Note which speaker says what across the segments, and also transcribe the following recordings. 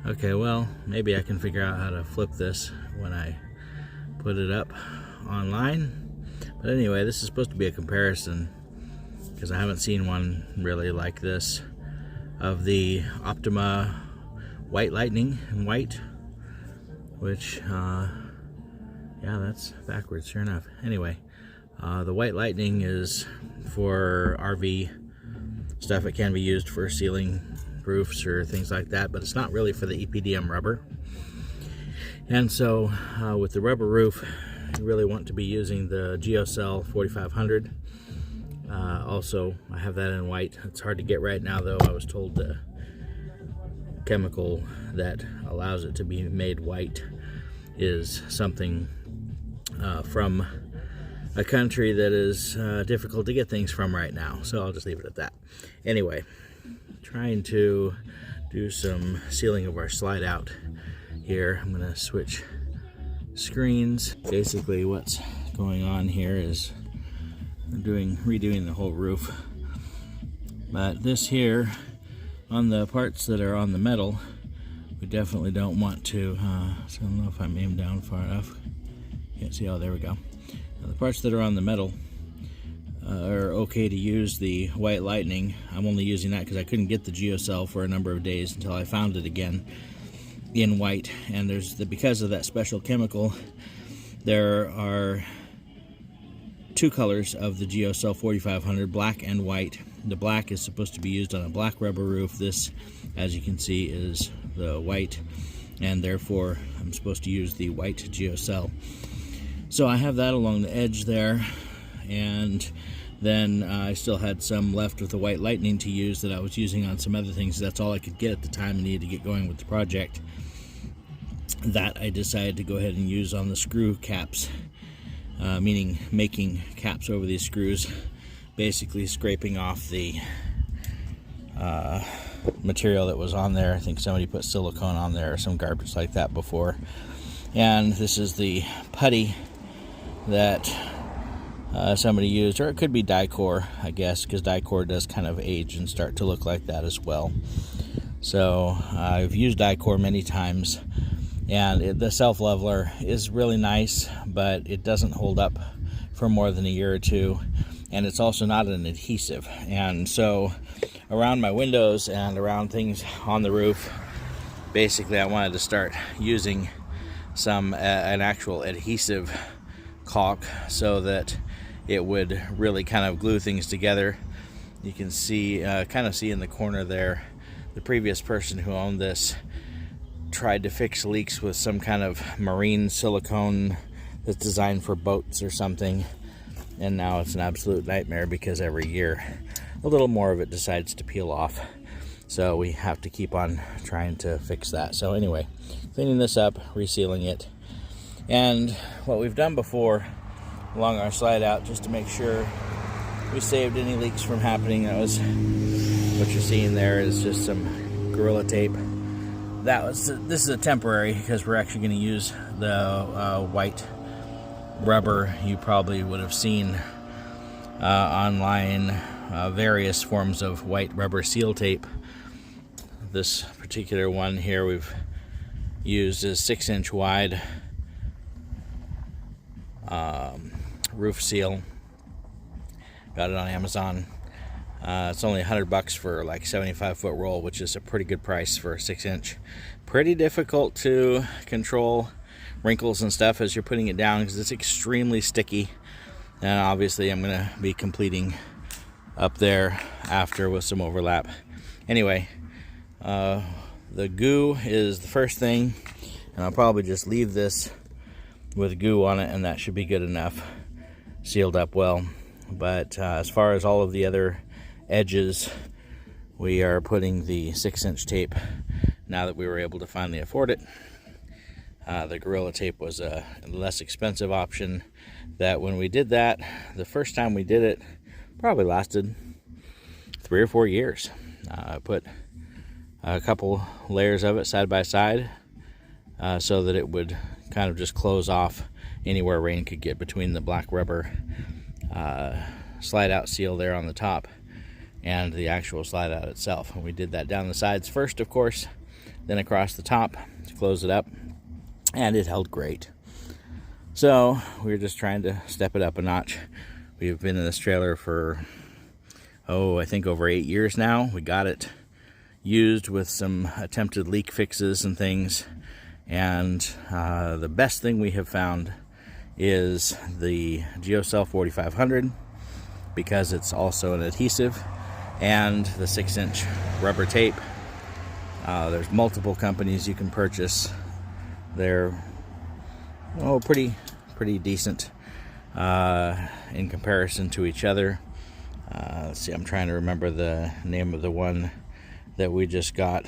Speaker 1: Okay, well, maybe I can figure out how to flip this when I put it up online. But anyway, this is supposed to be a comparison, because I haven't seen one really like this, of the Optima White Lightning in white, which, yeah, that's backwards, sure enough. Anyway, the White Lightning is for RV stuff. It can be used for sealing roofs or things like that, but it's not really for the EPDM rubber. And so with the rubber roof, you really want to be using the GeoCel 4500. Also, I have that in white. It's hard to get right now, though. I was told the chemical that allows it to be made white is something from a country that is difficult to get things from right now, so I'll just leave it at that. Anyway, trying to do some sealing of our slide out here. I'm going to switch screens. Basically what's going on here is I'm redoing the whole roof, but this here, on the parts that are on the metal, we definitely don't want to, so I don't know if I'm aimed down far enough. Can't see, oh there we go. Now, the parts that are on the metal are okay to use the White Lightning. I'm only using that because I couldn't get the GeoCel for a number of days until I found it again in white. And because of that special chemical, there are two colors of the GeoCel 4500, black and white. The black is supposed to be used on a black rubber roof. This, as you can see, is the white, and therefore I'm supposed to use the white GeoCel. So I have that along the edge there, and then I still had some left with the White Lightning to use that I was using on some other things. That's all I could get at the time. I needed to get going with the project. That I decided to go ahead and use on the screw caps, meaning making caps over these screws, basically scraping off the material that was on there. I think somebody put silicone on there or some garbage like that before. And this is the putty that somebody used, or it could be Dicor, I guess, because Dicor does kind of age and start to look like that as well. So I've used Dicor many times, and the self-leveler is really nice, but it doesn't hold up for more than a year or two, and it's also not an adhesive. And so around my windows and around things on the roof, basically I wanted to start using an actual adhesive caulk so that it would really kind of glue things together. You can see, kind of see in the corner there, the previous person who owned this tried to fix leaks with some kind of marine silicone that's designed for boats or something, and now it's an absolute nightmare because every year a little more of it decides to peel off. So we have to keep on trying to fix that. So anyway, cleaning this up, resealing it, and what we've done before along our slide out, just to make sure we saved any leaks from happening. That was what you're seeing there is just some Gorilla Tape. This is a temporary, because we're actually going to use the white rubber. You probably would have seen online various forms of white rubber seal tape. This particular one here we've used is 6-inch wide roof seal. Got it on Amazon. It's only $100 for like 75-foot roll, which is a pretty good price for a 6-inch. Pretty difficult to control wrinkles and stuff as you're putting it down because it's extremely sticky. And obviously I'm going to be completing up there after with some overlap. Anyway, the goo is the first thing, and I'll probably just leave this with goo on it, and that should be good enough, sealed up well. But as far as all of the other edges, we are putting the 6-inch tape now that we were able to finally afford it. The Gorilla Tape was a less expensive option. That when we did that, the first time we did it, probably lasted 3 or 4 years. I put a couple layers of it side by side so that it would kind of just close off anywhere rain could get between the black rubber slide out seal there on the top and the actual slide out itself. And we did that down the sides first, of course, then across the top to close it up, and it held great. So we were just trying to step it up a notch. We've been in this trailer for, I think over 8 years now. We got it used with some attempted leak fixes and things, and the best thing we have found is the GeoCel 4500, because it's also an adhesive, and the 6-inch rubber tape. There's multiple companies you can purchase. They're pretty decent in comparison to each other. Let's see, I'm trying to remember the name of the one that we just got.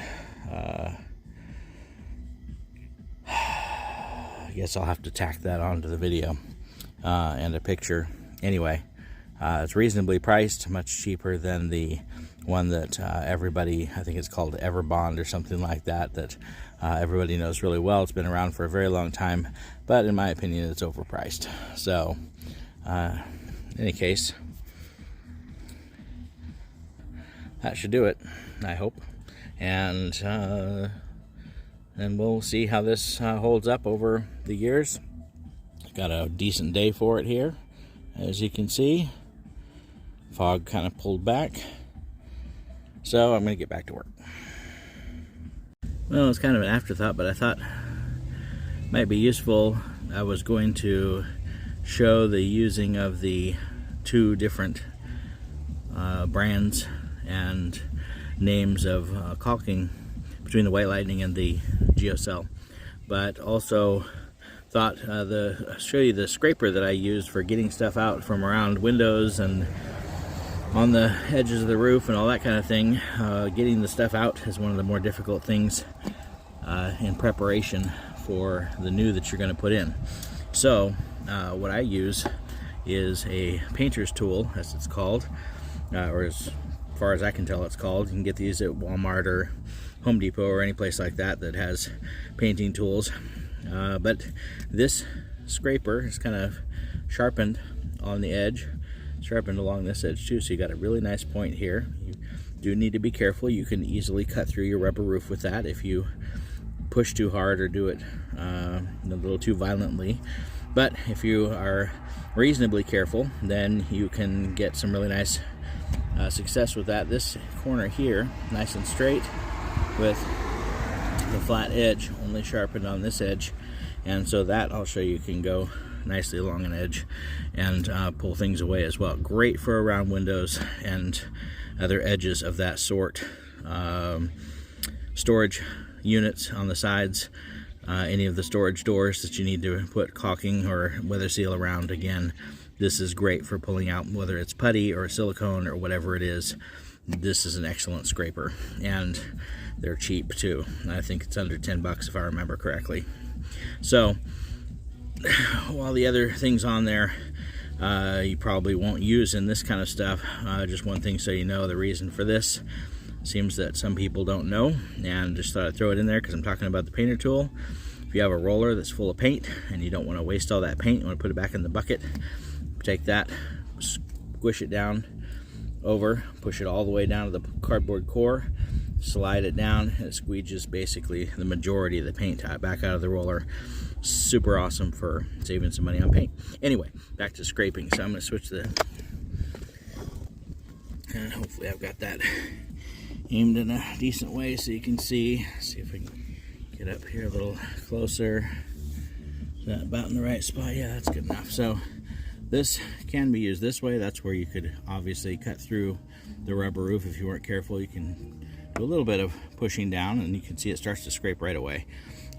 Speaker 1: I guess I'll have to tack that onto the video and a picture. Anyway, it's reasonably priced, much cheaper than the one that everybody, I think it's called Everbond or something like that, that everybody knows really well. It's been around for a very long time, but in my opinion, it's overpriced. So, in any case, that should do it, I hope. And we'll see how this holds up over the years. Got a decent day for it here, as you can see. Fog kind of pulled back. So I'm going to get back to work. Well, it's kind of an afterthought, but I thought it might be useful. I was going to show the using of the two different brands and names of caulking between the White Lightning and the GeoCel, but also thought show you the scraper that I used for getting stuff out from around windows and on the edges of the roof and all that kind of thing. Getting the stuff out is one of the more difficult things in preparation for the new that you're going to put in. So what I use is a painter's tool, as it's called, or as far as I can tell it's called. You can get these at Walmart or Home Depot or any place like that that has painting tools. But this scraper is kind of sharpened on the edge, sharpened along this edge too, so you got a really nice point here. You do need to be careful. You can easily cut through your rubber roof with that if you push too hard or do it a little too violently. But if you are reasonably careful, then you can get some really nice success with that. This corner here, nice and straight with the flat edge only sharpened on this edge, and so that I'll show you can go nicely along an edge and pull things away as well. Great for around windows and other edges of that sort. Storage units on the sides, any of the storage doors that you need to put caulking or weather seal around. Again, this is great for pulling out, whether it's putty or silicone or whatever it is. This is an excellent scraper, and they're cheap too. I think it's under 10 bucks if I remember correctly. So while the other things on there you probably won't use in this kind of stuff, just one thing so you know, the reason for this seems that some people don't know, and just thought I'd throw it in there because I'm talking about the painter tool. If you have a roller that's full of paint and you don't want to waste all that paint, you want to put it back in the bucket, take that, squish it down over, push it all the way down to the cardboard core, slide it down, and it squeeges basically the majority of the paint back out of the roller. Super awesome for saving some money on paint. Anyway, back to scraping. So I'm going to switch and hopefully I've got that aimed in a decent way so you can see. See if we can get up here a little closer. Is that about in the right spot? Yeah, that's good enough. So this can be used this way. That's where you could obviously cut through the rubber roof if you weren't careful. You can do a little bit of pushing down and you can see it starts to scrape right away.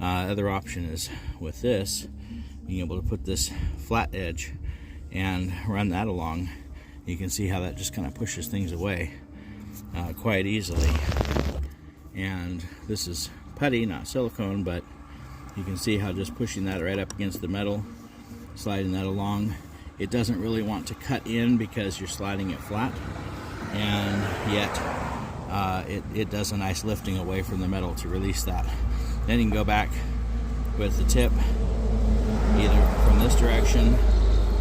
Speaker 1: Other option is with this, being able to put this flat edge and run that along. You can see how that just kind of pushes things away quite easily. And this is putty, not silicone, but you can see how just pushing that right up against the metal, sliding that along, it doesn't really want to cut in because you're sliding it flat, and yet it does a nice lifting away from the metal to release that. Then you can go back with the tip either from this direction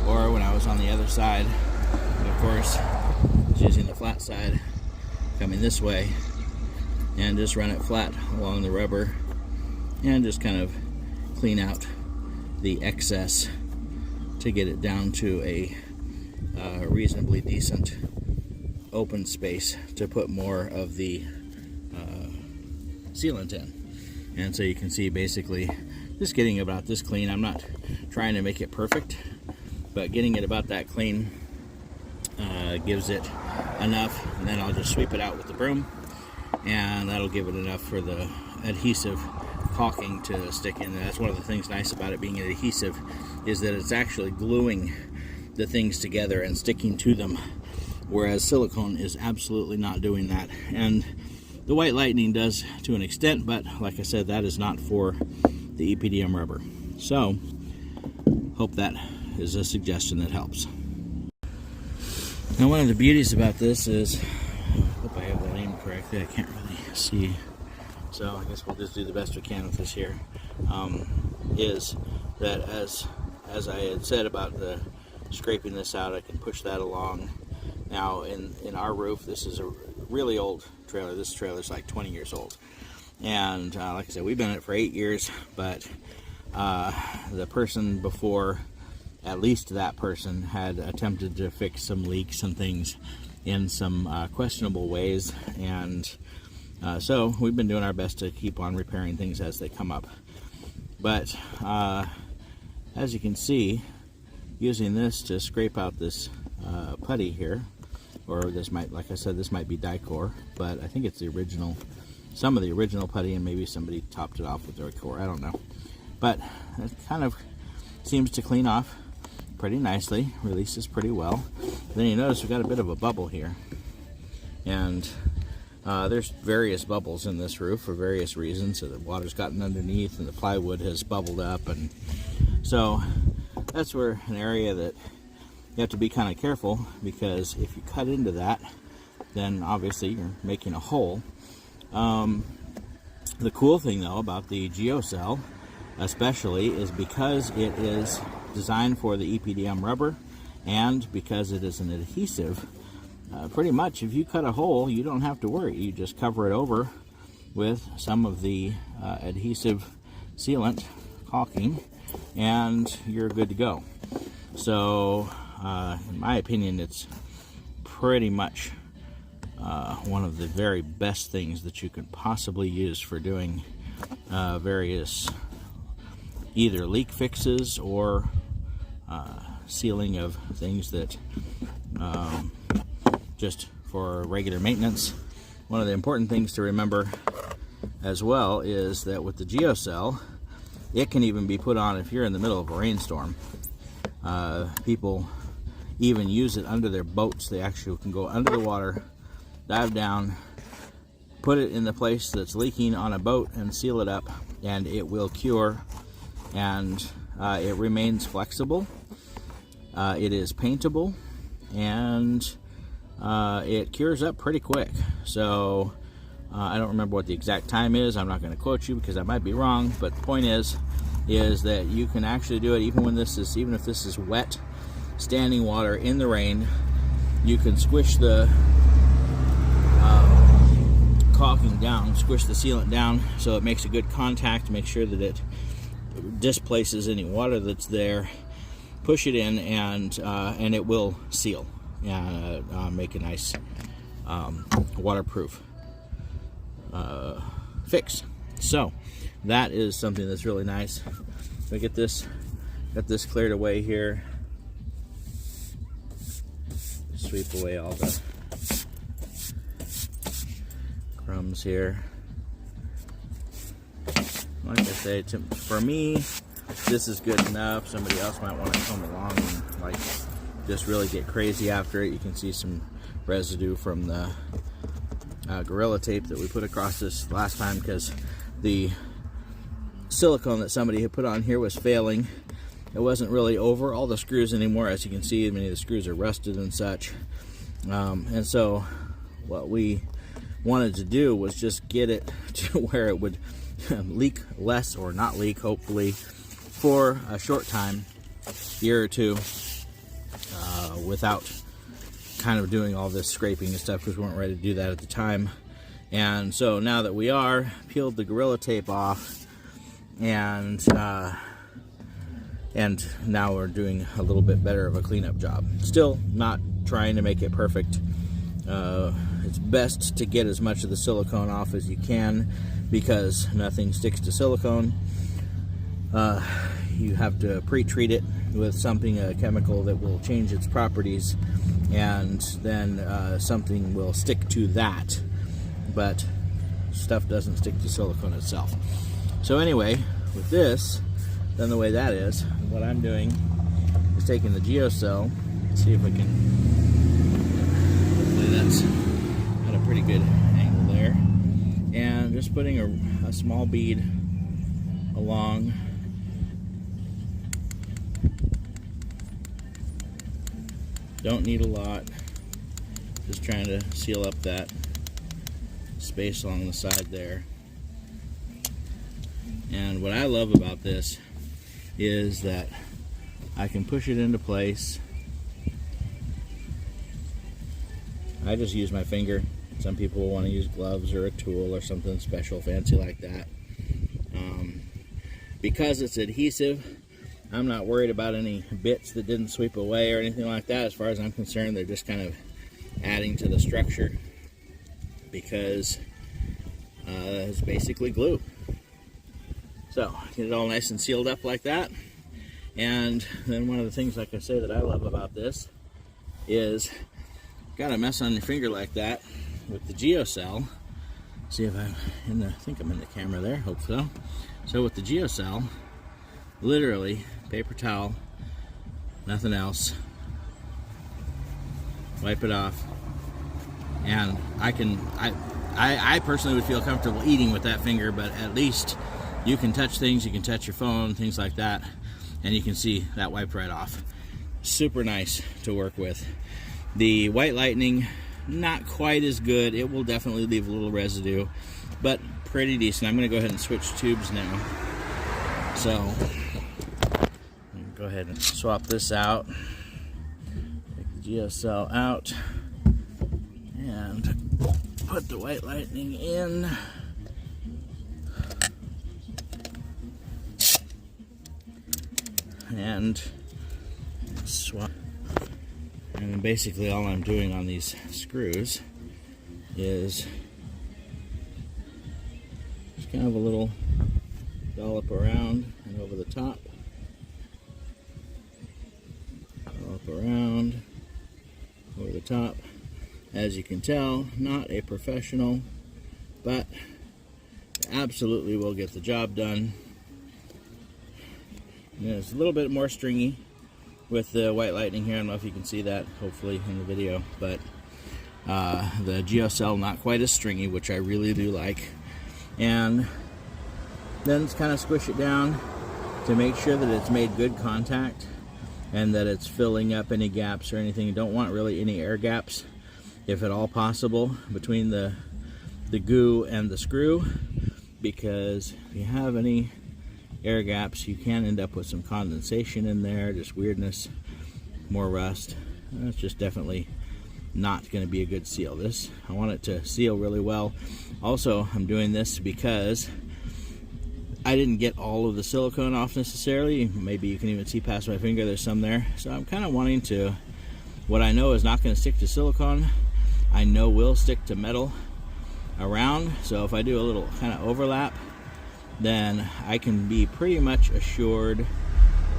Speaker 1: or when I was on the other side, of course, using the flat side, coming this way, and and just run it flat along the rubber and just kind of clean out the excess to get it down to a reasonably decent open space to put more of the sealant in. And so you can see basically just getting about this clean. I'm not trying to make it perfect, but getting it about that clean gives it enough, and then I'll just sweep it out with the broom, and that'll give it enough for the adhesive caulking to stick in. And that's one of the things nice about it being an adhesive, is that it's actually gluing the things together and sticking to them, whereas silicone is absolutely not doing that. And the White Lightning does to an extent, but like I said, that is not for the EPDM rubber. So hope that is a suggestion that helps. Now, one of the beauties about this is, I hope I have that aimed correctly, I can't really see, so I guess we'll just do the best we can with this here, is that as I had said about the scraping this out, I can push that along. Now in our roof, this is a really old trailer. This trailer is like 20 years old, and like I said, we've been in it for 8 years, but the person before, at least that person, had attempted to fix some leaks and things in some questionable ways, and so we've been doing our best to keep on repairing things as they come up. But as you can see, using this to scrape out this putty here, or this might, like I said, this might be Dicor, but I think it's the original, some of the original putty, and maybe somebody topped it off with Dicor, I don't know. But it kind of seems to clean off pretty nicely, releases pretty well. Then you notice we've got a bit of a bubble here, and there's various bubbles in this roof for various reasons. So the water's gotten underneath and the plywood has bubbled up, and so that's where an area that you have to be kind of careful, because if you cut into that, then obviously you're making a hole. The cool thing though about the GeoCel especially is because it is designed for the EPDM rubber, and because it is an adhesive, pretty much if you cut a hole, you don't have to worry. You just cover it over with some of the adhesive sealant caulking, and you're good to go. So in my opinion, it's pretty much one of the very best things that you could possibly use for doing various either leak fixes or sealing of things that just for regular maintenance. One of the important things to remember as well is that with the GeoCel, it can even be put on if you're in the middle of a rainstorm. People even use it under their boats. They actually can go under the water, dive down, put it in the place that's leaking on a boat and seal it up, and it will cure, and it remains flexible. It is paintable, and it cures up pretty quick. So I don't remember what the exact time is. I'm not going to quote you because I might be wrong, but the point is that you can actually do it even when this is, even if this is wet standing water in the rain. You can squish the caulking down, squish the sealant down so it makes a good contact, make sure that it displaces any water that's there, push it in, and it will seal and make a nice waterproof fix. So that is something that's really nice. We got this cleared away here. Sweep away all the crumbs here. Like I say, for me, this is good enough. Somebody else might want to come along and like just really get crazy after it. You can see some residue from the Gorilla Tape that we put across this last time because the silicone that somebody had put on here was failing. It wasn't really over all the screws anymore. As you can see, many of the screws are rusted and such. And so what we wanted to do was just get it to where it would leak less, or not leak, hopefully, for a short time, year or two, without kind of doing all this scraping and stuff, because we weren't ready to do that at the time. And so now that we are, peeled the Gorilla Tape off, and now we're doing a little bit better of a cleanup job. Still not trying to make it perfect. It's best to get as much of the silicone off as you can, because nothing sticks to silicone. You have to pre-treat it with something, a chemical that will change its properties, and then something will stick to that. But stuff doesn't stick to silicone itself. So anyway, with this, then the way that is, what I'm doing is taking the GeoCel, see if I can, hopefully that's at a pretty good angle there, and just putting a small bead along Don't need a lot. Just trying to seal up that space along the side there. And what I love about this is that I can push it into place. I just use my finger. Some people will want to use gloves or a tool or something special fancy like that. Because it's adhesive, I'm not worried about any bits that didn't sweep away or anything like that. As far as I'm concerned, they're just kind of adding to the structure because it's basically glue. So get it all nice and sealed up like that. And then one of the things, like I say, that I love about this is got a mess on your finger like that with the GeoCel. See if I'm in the, I think I'm in the camera there, hope so. So with the GeoCel, literally paper towel, nothing else, wipe it off, and I personally would feel comfortable eating with that finger, but at least you can touch things, you can touch your phone, things like that, and you can see that wiped right off. Super nice to work with. The White Lightning, not quite as good. It will definitely leave a little residue, but pretty decent. I'm going to go ahead and switch tubes now. So, go ahead and swap this out. Take the GeoCel out and put the White Lightning in. And swap. And then basically all I'm doing on these screws is just kind of a little dollop around and over the top. Dollop around, over the top. As you can tell, not a professional, but absolutely will get the job done. And it's a little bit more stringy with the White Lightning here. I don't know if you can see that, hopefully, in the video, but the GeoCel not quite as stringy, which I really do like. And then just kind of squish it down to make sure that it's made good contact and that it's filling up any gaps or anything. You don't want really any air gaps, if at all possible, between the goo and the screw, because if you have any air gaps, you can end up with some condensation in there, just weirdness, more rust. That's just definitely not going to be a good seal. This, I want it to seal really well. Also, I'm doing this because I didn't get all of the silicone off necessarily. Maybe you can even see past my finger, there's some there. So I'm kind of wanting to, what I know is not going to stick to silicone, I know will stick to metal around. So if I do a little kind of overlap, then I can be pretty much assured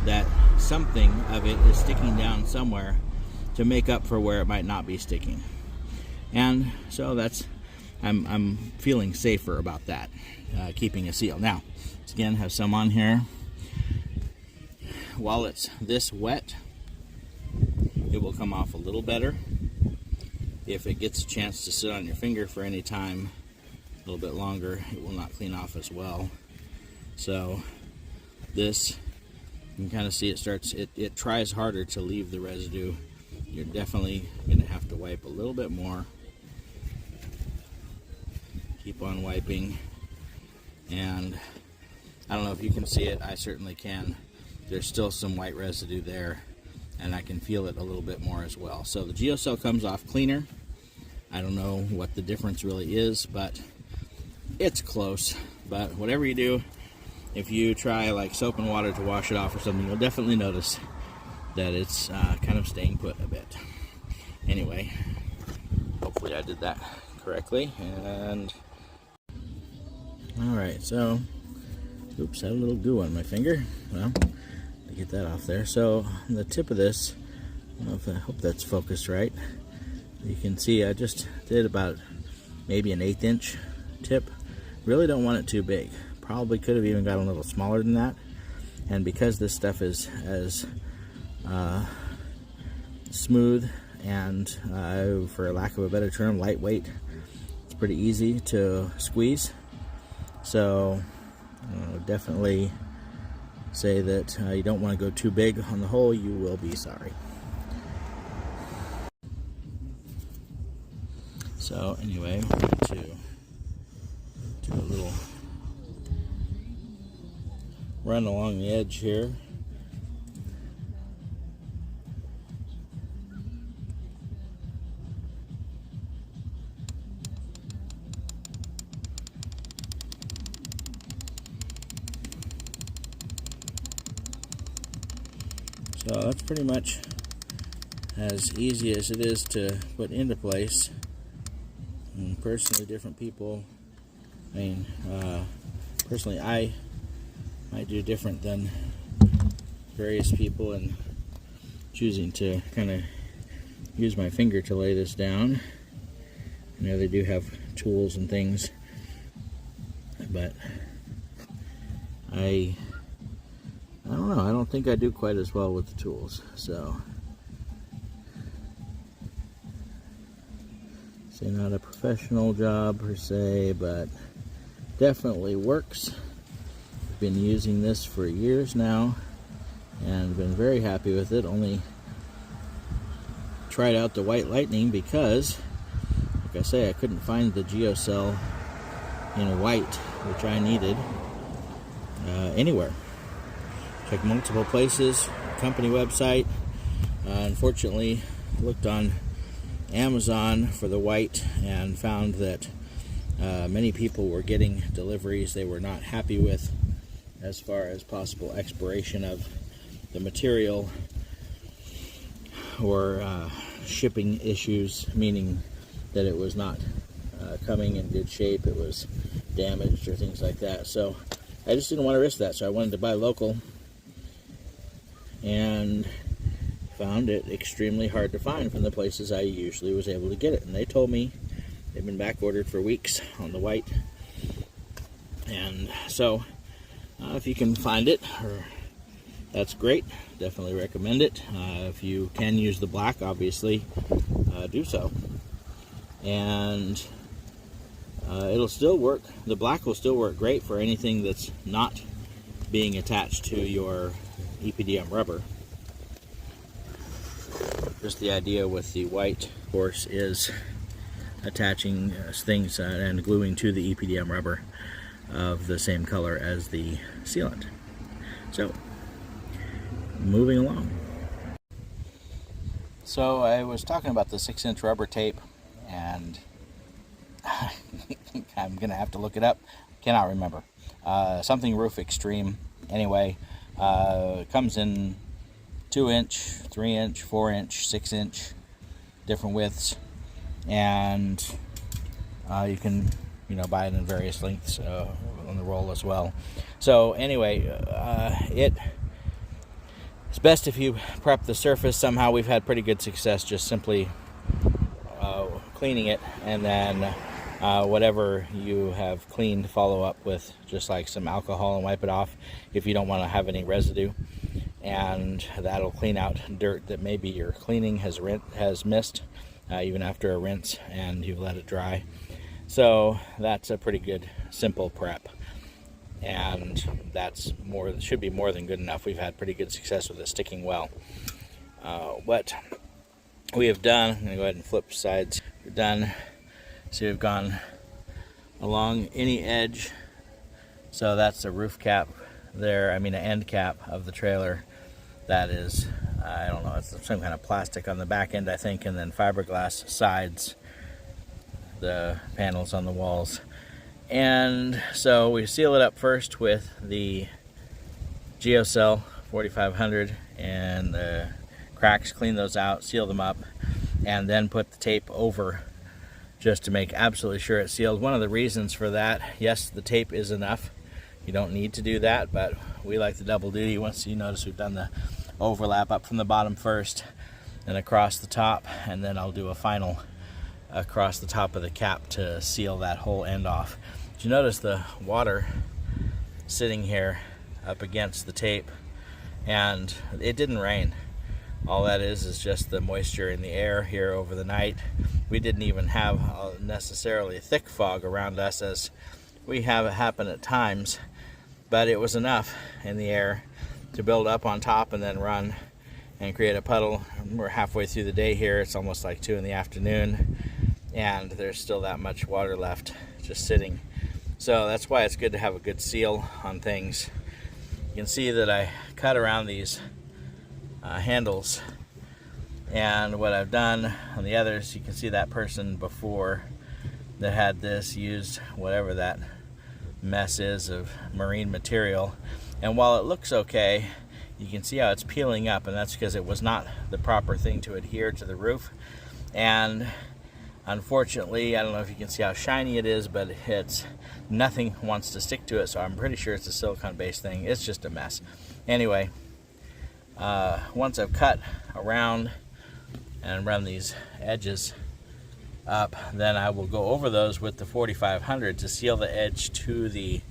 Speaker 1: that something of it is sticking down somewhere to make up for where it might not be sticking. And so that's, I'm feeling safer about that, keeping a seal. Now, again, have some on here. While it's this wet, it will come off a little better. If it gets a chance to sit on your finger for any time, a little bit longer, it will not clean off as well. So this, you can kind of see it starts, it tries harder to leave the residue. You're definitely going to have to wipe a little bit more. Keep on wiping. And I don't know if you can see it, I certainly can. There's still some white residue there, and I can feel it a little bit more as well. So the GeoCel comes off cleaner. I don't know what the difference really is, but it's close. But whatever you do, if you try like soap and water to wash it off or something, you'll definitely notice that it's kind of staying put a bit. Anyway, hopefully I did that correctly. And alright, so oops, I had a little goo on my finger. Well, to get that off there. So on the tip of this, I hope that's focused right. You can see I just did about maybe an 1/8 inch tip. Really don't want it too big. Probably could have even got a little smaller than that. And because this stuff is as smooth and, for lack of a better term, lightweight, it's pretty easy to squeeze. So definitely say that you don't want to go too big on the hole. You will be sorry. So anyway, we're going to do a little run along the edge here. So that's pretty much as easy as it is to put into place. And personally, different people, personally I might do different than various people in choosing to kind of use my finger to lay this down. I know they do have tools and things, but I don't know, I don't think I do quite as well with the tools. So say not a professional job per se, but definitely works. I've been using this for years now and been very happy with it. Only tried out the White Lightning because, like I say, I couldn't find the GeoCel in white, which I needed, anywhere. Checked multiple places, company website. Unfortunately, looked on Amazon for the white and found that many people were getting deliveries they were not happy with as far as possible expiration of the material or shipping issues, meaning that it was not coming in good shape, it was damaged or things like that. So I just didn't want to risk that, so I wanted to buy local, and found it extremely hard to find from the places I usually was able to get it. And they told me they've been back ordered for weeks on the white. And so if you can find it, that's great. Definitely recommend it. If you can use the black, obviously do so. And it'll still work. The black will still work great for anything that's not being attached to your EPDM rubber. Just the idea with the white, of course, is attaching things and gluing to the EPDM rubber of the same color as the sealant. So, moving along. So I was talking about the 6-inch rubber tape, and I'm gonna have to look it up. Cannot remember. Something Roof Extreme. Anyway, comes in 2-inch, 3-inch, 4-inch, 6-inch, different widths, and you can, buy it in various lengths on the roll as well. So anyway, it's best if you prep the surface somehow. We've had pretty good success just simply cleaning it, and then whatever you have cleaned, follow up with just like some alcohol and wipe it off if you don't want to have any residue. And that'll clean out dirt that maybe your cleaning has missed, even after a rinse and you've let it dry. So that's a pretty good simple prep, and should be more than good enough. We've had pretty good success with it sticking well. What we have done, I'm going to go ahead and flip sides. We're done. So we've gone along any edge. So that's the roof cap there, an end cap of the trailer. That is, I don't know, it's some kind of plastic on the back end, I think, and then fiberglass sides the panels on the walls. And so we seal it up first with the GeoCel 4500 and the cracks, clean those out, seal them up, and then put the tape over just to make absolutely sure it's sealed. One of the reasons for that, yes, the tape is enough. You don't need to do that, but we like the double duty. Once you notice, we've done the overlap up from the bottom first and across the top, and then I'll do a final across the top of the cap to seal that whole end off. Did you notice the water sitting here up against the tape? And it didn't rain. All that is just the moisture in the air here over the night. We didn't even have necessarily thick fog around us, as we have it happen at times, but it was enough in the air to build up on top and then run and create a puddle. We're halfway through the day here. It's almost like 2 in the afternoon, and there's still that much water left just sitting. So that's why it's good to have a good seal on things. You can see that I cut around these handles, and what I've done on the others, you can see that person before that had this used whatever that mess is of marine material, and while it looks okay, you can see how it's peeling up, and that's because it was not the proper thing to adhere to the roof. And unfortunately, I don't know if you can see how shiny it is, but it's nothing wants to stick to it, so I'm pretty sure it's a silicone based thing. It's just a mess. Anyway, once I've cut around and run these edges up, then I will go over those with the 4500 to seal the edge to the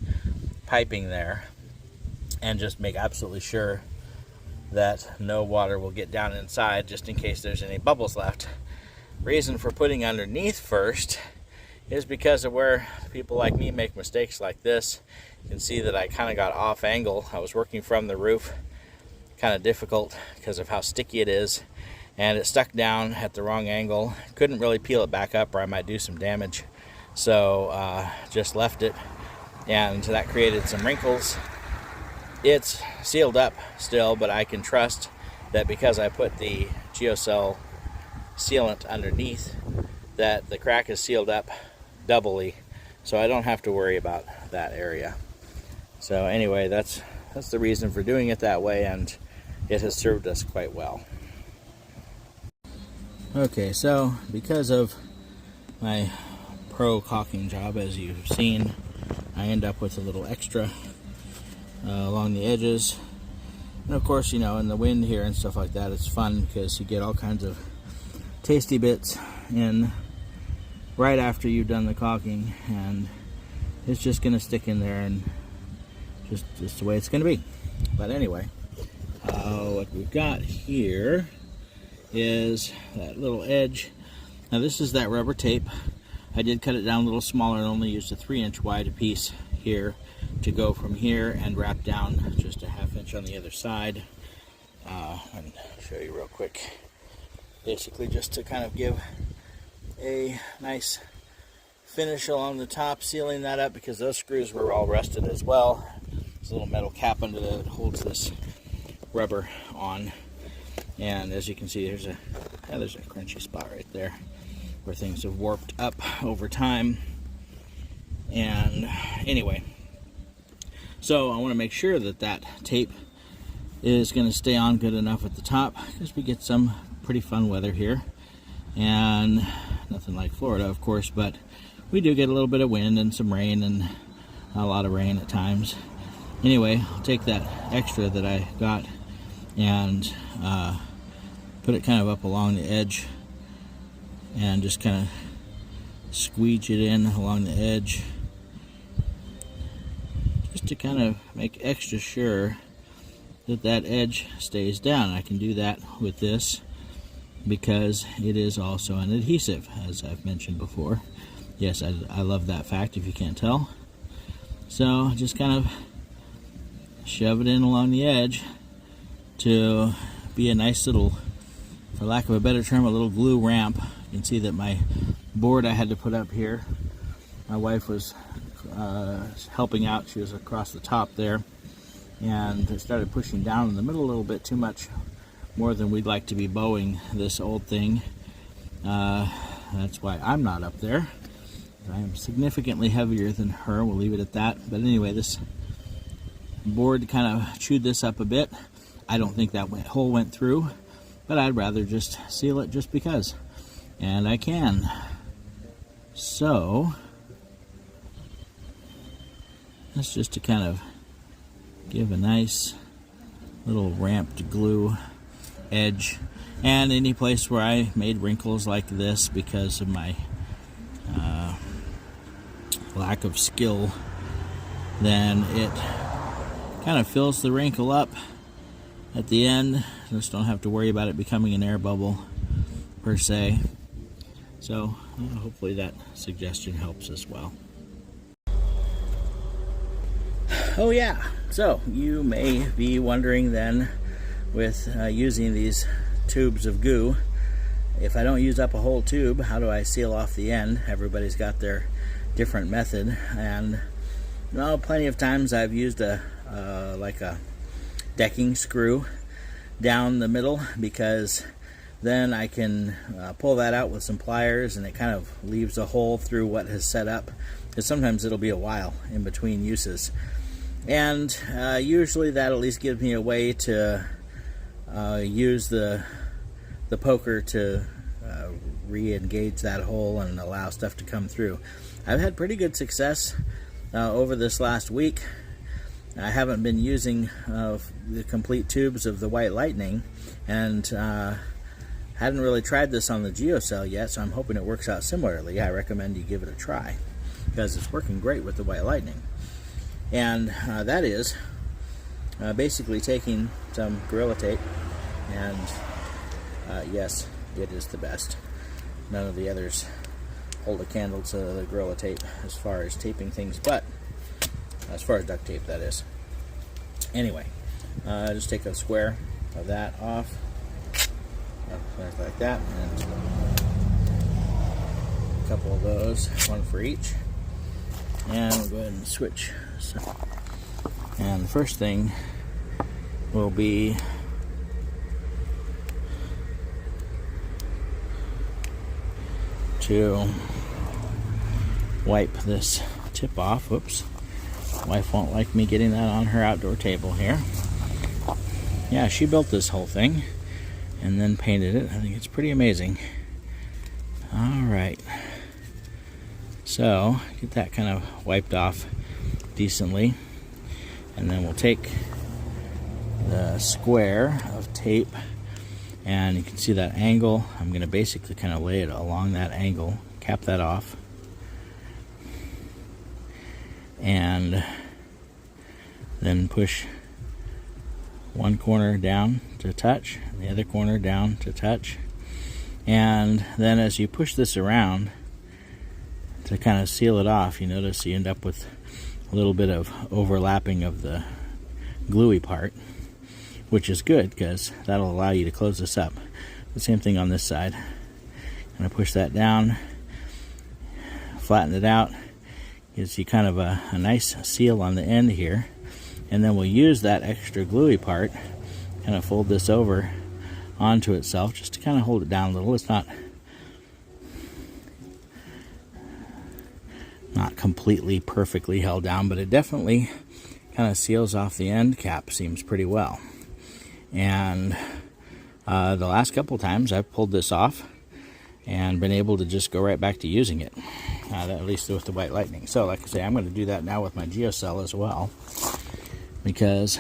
Speaker 1: piping there, and just make absolutely sure that no water will get down inside, just in case there's any bubbles left. Reason for putting underneath first is because of where people like me make mistakes like this. You can see that I kind of got off angle. I was working from the roof, kind of difficult because of how sticky it is, and it stuck down at the wrong angle. Couldn't really peel it back up or I might do some damage, so just left it, and that created some wrinkles. It's sealed up still, but I can trust that because I put the GeoCel sealant underneath, that the crack is sealed up doubly, so I don't have to worry about that area. So anyway, that's the reason for doing it that way, and it has served us quite well. Okay, so because of my pro caulking job, as you've seen, I end up with a little extra along the edges. And of course, you know, in the wind here and stuff like that, it's fun because you get all kinds of tasty bits in right after you've done the caulking, and it's just going to stick in there, and just the way it's going to be. But anyway, what we've got here is that little edge. Now this is that rubber tape. I did cut it down a little smaller and only used a 3-inch wide piece here to go from here and wrap down just a 1/2 inch on the other side. And show you real quick. Basically just to kind of give a nice finish along the top, sealing that up because those screws were all rusted as well. There's a little metal cap under there that holds this rubber on, and as you can see, there's a crunchy spot right there where things have warped up over time. And anyway, so I want to make sure that that tape is going to stay on good enough at the top, because we get some pretty fun weather here, and nothing like Florida, of course, but we do get a little bit of wind and some rain, and a lot of rain at times. Anyway, I'll take that extra that I got and put it kind of up along the edge and just kind of squeege it in along the edge, just to kind of make extra sure that that edge stays down. I can do that with this because it is also an adhesive, as I've mentioned before. Yes, I love that fact, if you can't tell. So just kind of shove it in along the edge to be a nice little, for lack of a better term, a little glue ramp. You can see that my board I had to put up here, my wife was helping out. She was across the top there, and it started pushing down in the middle a little bit too much, more than we'd like to be bowing this old thing. That's why I'm not up there. I am significantly heavier than her. We'll leave it at that. But anyway, this board kind of chewed this up a bit. I don't think that hole went through, but I'd rather just seal it just because. And I can. So, that's just to kind of give a nice little ramped glue edge. And any place where I made wrinkles like this because of my lack of skill, then it kind of fills the wrinkle up at the end. Just don't have to worry about it becoming an air bubble per se. So hopefully that suggestion helps as well. Oh yeah, so you may be wondering then, with using these tubes of goo, if I don't use up a whole tube, how do I seal off the end? Everybody's got their different method, and plenty of times I've used like a decking screw down the middle, because then I can pull that out with some pliers and it kind of leaves a hole through what has set up, because sometimes it'll be a while in between uses. And usually that at least gives me a way to use the poker to re-engage that hole and allow stuff to come through. I've had pretty good success over this last week. I haven't been using the complete tubes of the White Lightning, and hadn't really tried this on the GeoCel yet, so I'm hoping it works out similarly. I recommend you give it a try, because it's working great with the White Lightning. And that is basically taking some Gorilla Tape, and yes, it is the best. None of the others hold a candle to the Gorilla Tape as far as taping things, but as far as duct tape, that is. Anyway, just take a square of that off, like that, and a couple of those, one for each. And we'll go ahead and switch. And the first thing will be to wipe this tip off. Whoops. Wife won't like me getting that on her outdoor table here. Yeah, she built this whole thing and then painted it. I think it's pretty amazing. Alright. So, get that kind of wiped off decently. And then we'll take the square of tape, and you can see that angle. I'm going to basically kind of lay it along that angle, cap that off, and then push one corner down to touch, and the other corner down to touch. And then as you push this around to kind of seal it off, you notice you end up with a little bit of overlapping of the gluey part, which is good because that'll allow you to close this up. The same thing on this side. I'm going to push that down, flatten it out, gives you kind of a nice seal on the end here, and then we'll use that extra gluey part, kind of fold this over onto itself just to kind of hold it down a little. It's not completely perfectly held down, but it definitely kind of seals off the end cap, seems pretty well. And the last couple times I've pulled this off and been able to just go right back to using it, at least with the White Lightning. So like I say, I'm going to do that now with my GeoCel as well, because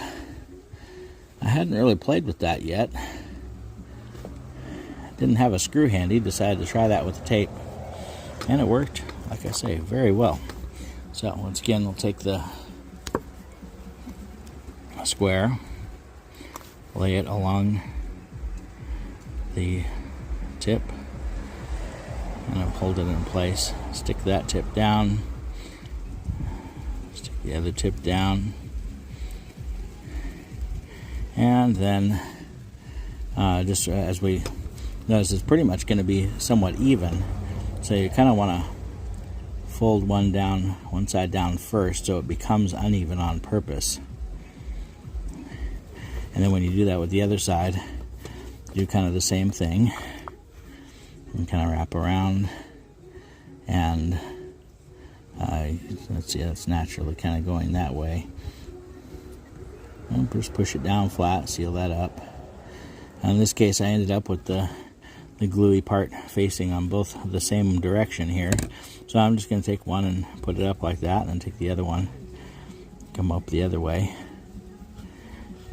Speaker 1: I hadn't really played with that yet. Didn't have a screw handy, decided to try that with the tape, and it worked, like I say, very well. So once again, we'll take the square, lay it along the tip, and I'll hold it in place. Stick that tip down, stick the other tip down, and then just as we notice, it's pretty much going to be somewhat even, so you kind of want to fold one side down first so it becomes uneven on purpose. And then when you do that with the other side, do kind of the same thing and kind of wrap around and Let's see, that's naturally kind of going that way. And just push it down flat, seal that up. In this case, I ended up with the gluey part facing on both the same direction here. So I'm just going to take one and put it up like that, and then take the other one, come up the other way.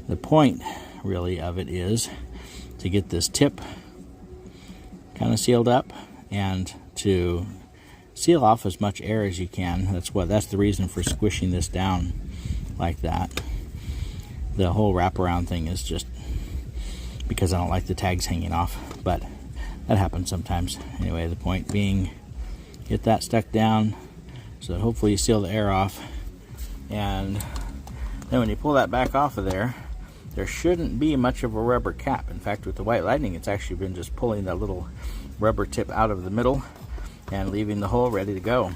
Speaker 1: The point, really, of it is to get this tip kind of sealed up and to seal off as much air as you can. That's the reason for squishing this down like that. The whole wraparound thing is just because I don't like the tags hanging off, but that happens sometimes. Anyway, the point being, get that stuck down so that hopefully you seal the air off, and then when you pull that back off of there shouldn't be much of a rubber cap. In fact, with the White Lightning, it's actually been just pulling that little rubber tip out of the middle and leaving the hole ready to go.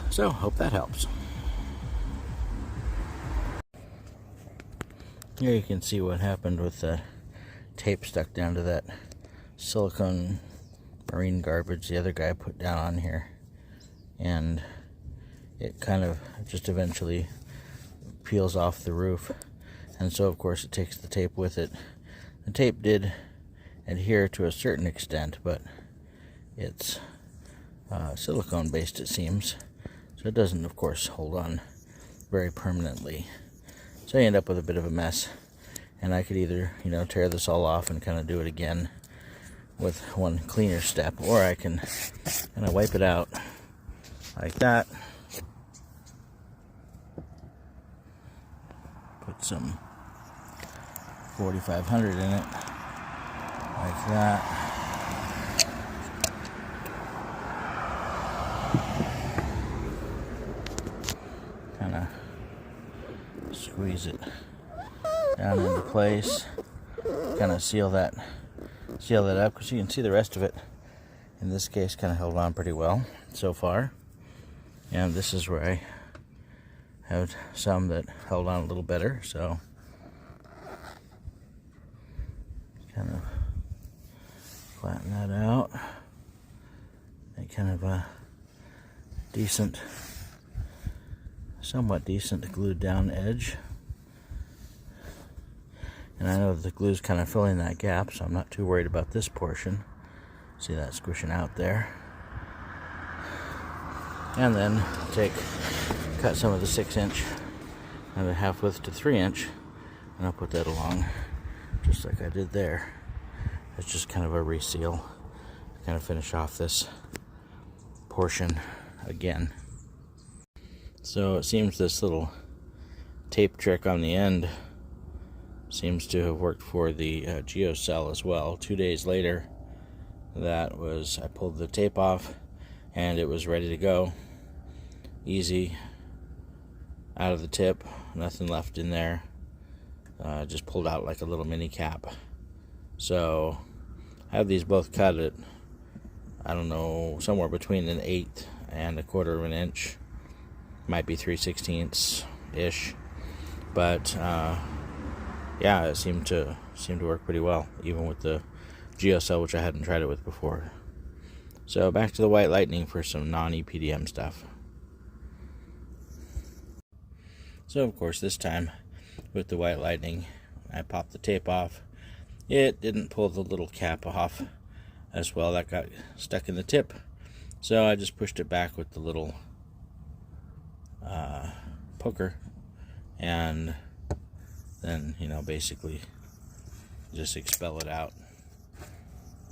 Speaker 1: So, hope that helps. Here you can see what happened with the tape stuck down to that silicone marine garbage the other guy put down on here. And it kind of just eventually peels off the roof. And so, of course, it takes the tape with it. The tape did adhere to a certain extent, but it's silicone based, it seems. So it doesn't, of course, hold on very permanently. So you end up with a bit of a mess. And I could either, tear this all off and kind of do it again with one cleaner step, or I can kind of wipe it out like that. Put some 4500 in it, like that. Kind of squeeze it down into place, kind of seal that up, because you can see the rest of it in this case kind of held on pretty well so far. And this is where I have some that held on a little better, so kind of flatten that out. Make kind of a decent, somewhat decent glued down edge. And I know the glue's kind of filling that gap, so I'm not too worried about this portion. See that squishing out there. And then cut some of the 6-inch and a half width to 3-inch, and I'll put that along just like I did there. It's just kind of a reseal to kind of finish off this portion again. So it seems this little tape trick on the end seems to have worked for the GeoCel as well. 2 days later, I pulled the tape off and it was ready to go. Easy out of the tip, nothing left in there. Just pulled out like a little mini cap. So I have these both cut at, I don't know, somewhere between 1/8 and 1/4 of an inch. Might be 3/16 ish, but yeah, it seemed to work pretty well, even with the GeoCel, which I hadn't tried it with before. So back to the White Lightning for some non-EPDM stuff. So of course this time with the White Lightning, I popped the tape off. It didn't pull the little cap off as well. That got stuck in the tip. So I just pushed it back with the little poker, and then, basically just expel it out,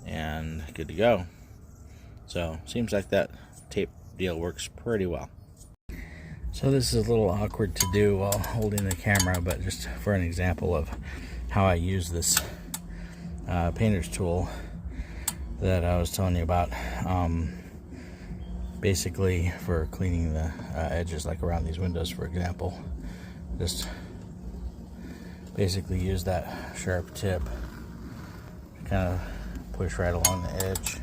Speaker 1: and good to go. So seems like that tape deal works pretty well. So this is a little awkward to do while holding the camera, but just for an example of how I use this painter's tool that I was telling you about, basically for cleaning the edges, like around these windows, for example. Just basically use that sharp tip to kind of push right along the edge,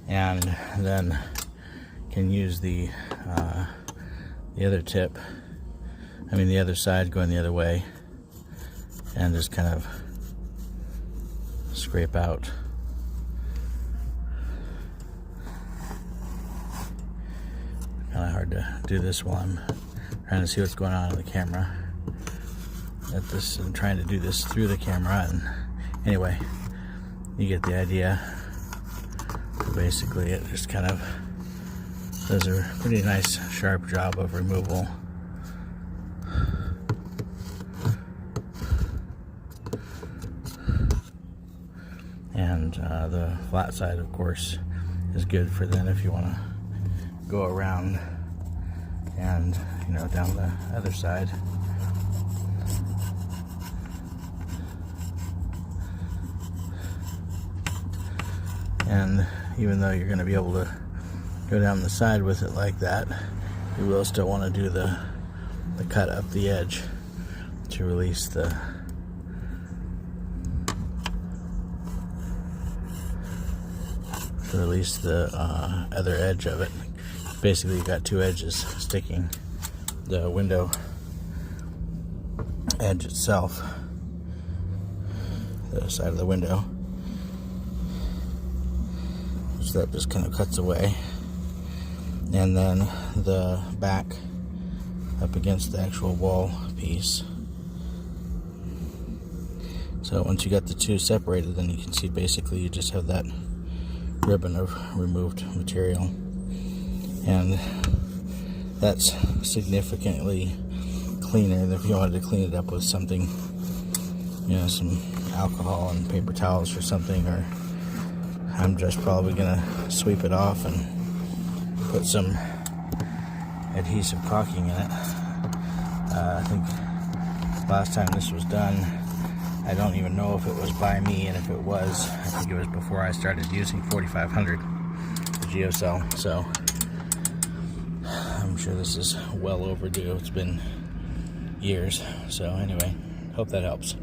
Speaker 1: and then can use the other tip, the other side going the other way, and just kind of scrape out hard to do this while I'm trying to see what's going on in the camera. I'm trying to do this through the camera, and anyway, you get the idea. Basically, it just kind of does a pretty nice sharp job of removal. And the flat side, of course, is good for then if you want to go around and, you know, down the other side. And even though you're going to be able to go down the side with it like that, you will still want to do the cut up the edge to release the other edge of it. Basically, you've got two edges sticking. The window edge itself, the side of the window, so that just kind of cuts away, and then the back up against the actual wall piece. So once you got the two separated, then you can see basically you just have that ribbon of removed material, and that's significantly cleaner than if you wanted to clean it up with something, you know, some alcohol and paper towels or something. Or I'm just probably gonna sweep it off and put some adhesive caulking in it. I think last time this was done, I don't even know if it was by me, and if it was, I think it was before I started using 4500 GeoCel. So I'm sure this is well overdue. It's been years. So anyway, hope that helps.